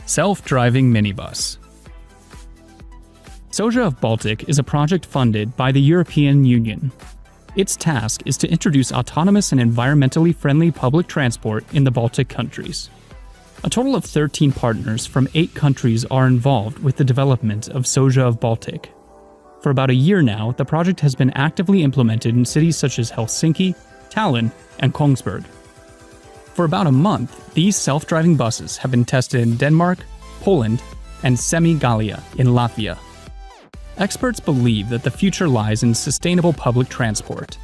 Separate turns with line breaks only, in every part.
Self-driving minibus. Soja of Baltic is a project funded by the European Union. Its task is to introduce autonomous and environmentally friendly public transport in the Baltic countries. A total of 13 partners from 8 countries are involved with the development of Soja of Baltic. For about a year now, the project has been actively implemented in cities such as Helsinki, Tallinn, and Kongsberg. For about a month, these self-driving buses have been tested in Denmark, Poland, and Semi-Gallia in Latvia. Experts believe that the future lies in sustainable public transport.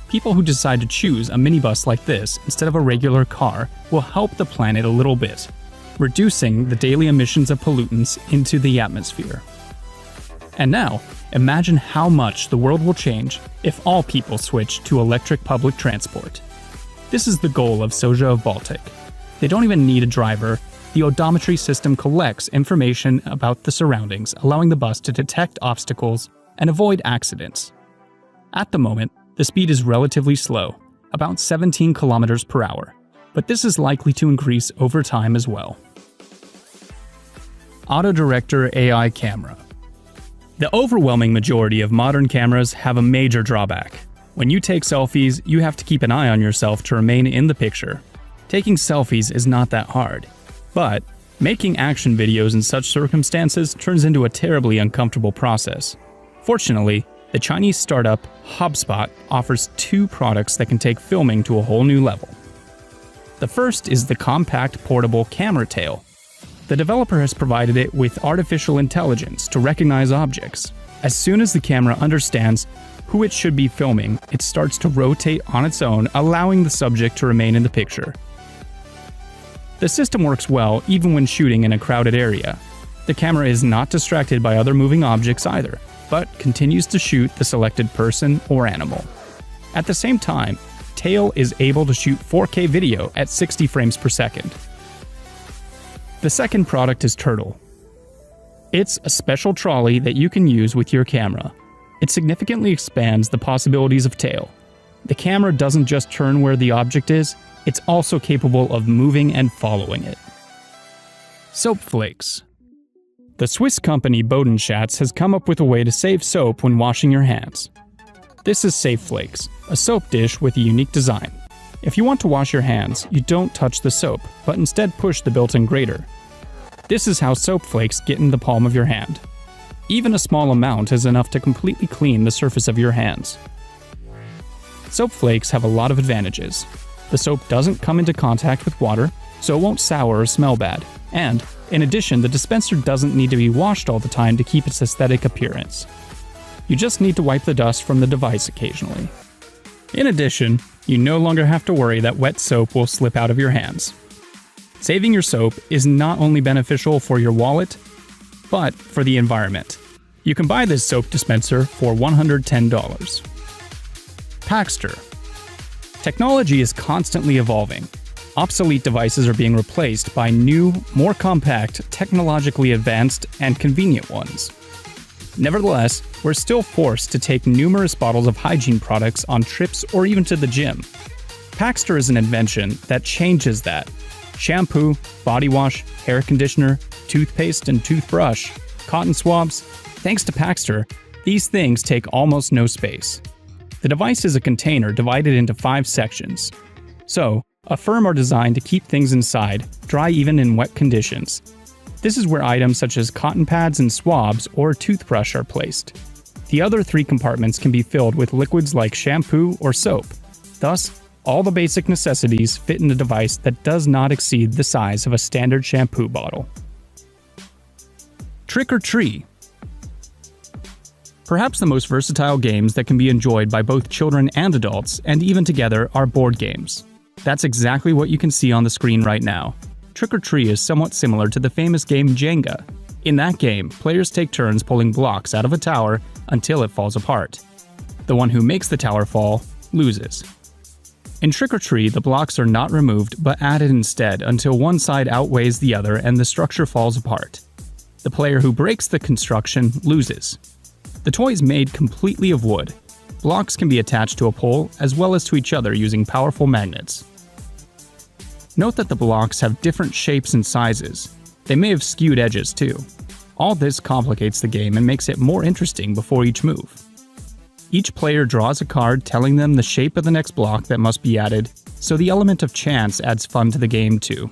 People who decide to choose a minibus like this instead of a regular car will help the planet a little bit, reducing the daily emissions of pollutants into the atmosphere. And now, imagine how much the world will change if all people switch to electric public transport. This is the goal of Soja of Baltic. They don't even need a driver. The odometry system collects information about the surroundings, allowing the bus to detect obstacles and avoid accidents. At the moment, the speed is relatively slow, about 17 kilometers per hour, but this is likely to increase over time as well. Autodirector AI camera. The overwhelming majority of modern cameras have a major drawback. When you take selfies, you have to keep an eye on yourself to remain in the picture. Taking selfies is not that hard, but making action videos in such circumstances turns into a terribly uncomfortable process. Fortunately, the Chinese startup HubSpot offers 2 products that can take filming to a whole new level. The first is the compact portable camera tail. The developer has provided it with artificial intelligence to recognize objects. As soon as the camera understands who it should be filming, it starts to rotate on its own, allowing the subject to remain in the picture. The system works well even when shooting in a crowded area. The camera is not distracted by other moving objects either, but continues to shoot the selected person or animal. At the same time, Tail is able to shoot 4K video at 60 frames per second. The second product is Turtle. It's a special trolley that you can use with your camera. It significantly expands the possibilities of Tail. The camera doesn't just turn where the object is, it's also capable of moving and following it. Soap flakes. The Swiss company Bodenschatz has come up with a way to save soap when washing your hands. This is Safe Flakes, a soap dish with a unique design. If you want to wash your hands, you don't touch the soap, but instead push the built-in grater. This is how soap flakes get in the palm of your hand. Even a small amount is enough to completely clean the surface of your hands. Soap flakes have a lot of advantages. The soap doesn't come into contact with water, so it won't sour or smell bad. And, in addition, the dispenser doesn't need to be washed all the time to keep its aesthetic appearance. You just need to wipe the dust from the device occasionally. In addition, you no longer have to worry that wet soap will slip out of your hands. Saving your soap is not only beneficial for your wallet, but for the environment. You can buy this soap dispenser for $110. Pacster. Technology is constantly evolving. Obsolete devices are being replaced by new, more compact, technologically advanced, and convenient ones. Nevertheless, we're still forced to take numerous bottles of hygiene products on trips or even to the gym. Pacster is an invention that changes that. Shampoo, body wash, hair conditioner, toothpaste and toothbrush, cotton swabs. Thanks to Pacster, these things take almost no space. The device is a container divided into 5 sections. So, a firm are designed to keep things inside, dry even in wet conditions. This is where items such as cotton pads and swabs or a toothbrush are placed. The other 3 compartments can be filled with liquids like shampoo or soap. Thus, all the basic necessities fit in a device that does not exceed the size of a standard shampoo bottle. Trick or Tree. Perhaps the most versatile games that can be enjoyed by both children and adults, and even together, are board games. That's exactly what you can see on the screen right now. Trick or Tree is somewhat similar to the famous game Jenga. In that game, players take turns pulling blocks out of a tower until it falls apart. The one who makes the tower fall loses. In Trick or Tree, the blocks are not removed but added instead until one side outweighs the other and the structure falls apart. The player who breaks the construction loses. The toy is made completely of wood. Blocks can be attached to a pole as well as to each other using powerful magnets. Note that the blocks have different shapes and sizes. They may have skewed edges too. All this complicates the game and makes it more interesting before each move. Each player draws a card telling them the shape of the next block that must be added, so the element of chance adds fun to the game too.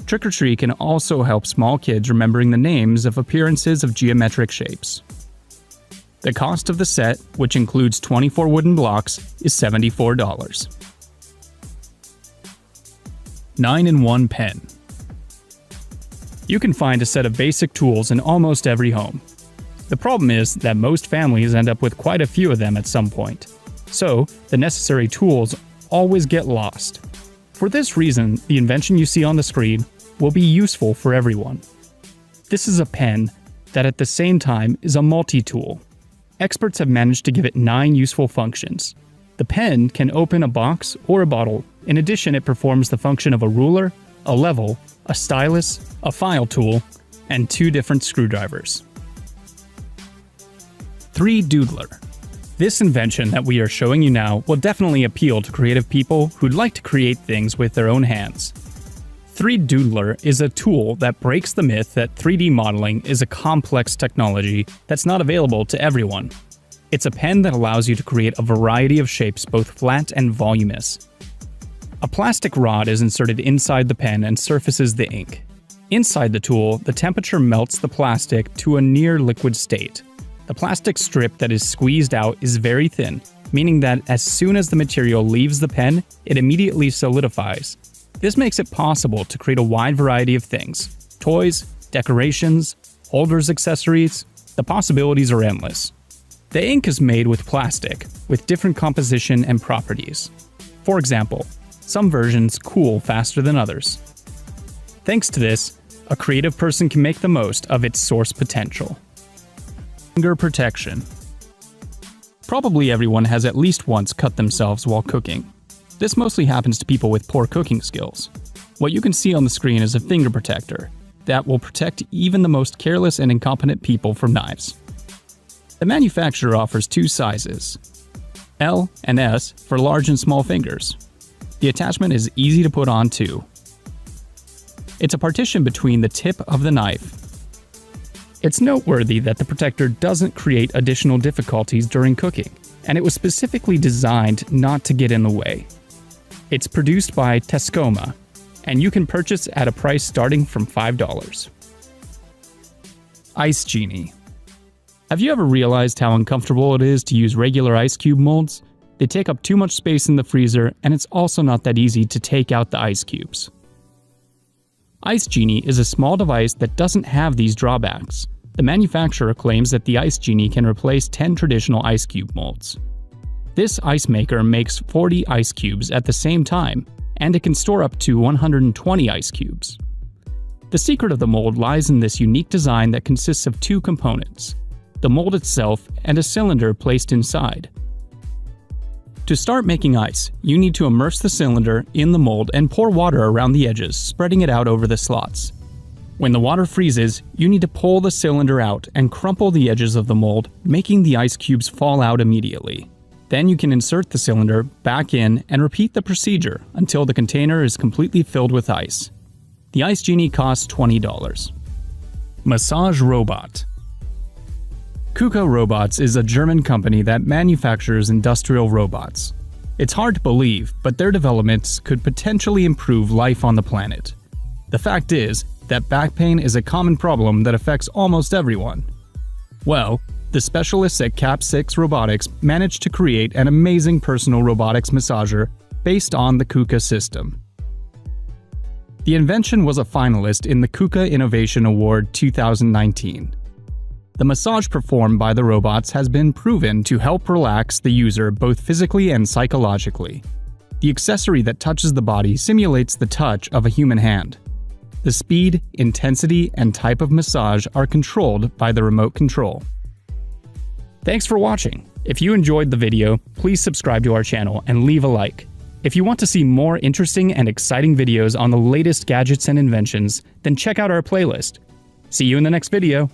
Trick or Treat can also help small kids remembering the names of appearances of geometric shapes. The cost of the set, which includes 24 wooden blocks, is $74. 9-in-1 pen. You can find a set of basic tools in almost every home. The problem is that most families end up with quite a few of them at some point, so the necessary tools always get lost. For this reason, the invention you see on the screen will be useful for everyone. This is a pen that at the same time is a multi-tool. Experts have managed to give it 9 useful functions. The pen can open a box or a bottle. In addition, it performs the function of a ruler, a level, a stylus, a file tool, and 2 different screwdrivers. 3 Doodler. This invention that we are showing you now will definitely appeal to creative people who'd like to create things with their own hands. 3 Doodler is a tool that breaks the myth that 3D modeling is a complex technology that's not available to everyone. It's a pen that allows you to create a variety of shapes, both flat and voluminous. A plastic rod is inserted inside the pen and surfaces the ink. Inside the tool, the temperature melts the plastic to a near liquid state. The plastic strip that is squeezed out is very thin, meaning that as soon as the material leaves the pen, it immediately solidifies. This makes it possible to create a wide variety of things: toys, decorations, holders, accessories. The possibilities are endless. The ink is made with plastic, with different composition and properties. For example, some versions cool faster than others. Thanks to this, a creative person can make the most of its source potential. Finger protection. Probably everyone has at least once cut themselves while cooking. This mostly happens to people with poor cooking skills. What you can see on the screen is a finger protector that will protect even the most careless and incompetent people from knives. The manufacturer offers 2 sizes, L and S for large and small fingers. The attachment is easy to put on too. It's a partition between the tip of the knife. It's noteworthy that the protector doesn't create additional difficulties during cooking, and it was specifically designed not to get in the way. It's produced by Tascoma, and you can purchase at a price starting from $5. Ice Genie. Have you ever realized how uncomfortable it is to use regular ice cube molds? They take up too much space in the freezer, and it's also not that easy to take out the ice cubes. Ice Genie is a small device that doesn't have these drawbacks. The manufacturer claims that the Ice Genie can replace 10 traditional ice cube molds. This ice maker makes 40 ice cubes at the same time, and it can store up to 120 ice cubes. The secret of the mold lies in this unique design that consists of 2 components: the mold itself and a cylinder placed inside. To start making ice, you need to immerse the cylinder in the mold and pour water around the edges, spreading it out over the slots. When the water freezes, you need to pull the cylinder out and crumple the edges of the mold, making the ice cubes fall out immediately. Then you can insert the cylinder back in and repeat the procedure until the container is completely filled with ice. The Ice Genie costs $20. Massage Robot. KUKA Robots is a German company that manufactures industrial robots. It's hard to believe, but their developments could potentially improve life on the planet. The fact is that back pain is a common problem that affects almost everyone. Well, the specialists at Cap6 Robotics managed to create an amazing personal robotics massager based on the KUKA system. The invention was a finalist in the KUKA Innovation Award 2019. The massage performed by the robots has been proven to help relax the user both physically and psychologically. The accessory that touches the body simulates the touch of a human hand. The speed, intensity, and type of massage are controlled by the remote control. Thanks for watching. If you enjoyed the video, please subscribe to our channel and leave a like. If you want to see more interesting and exciting videos on the latest gadgets and inventions, then check out our playlist. See you in the next video.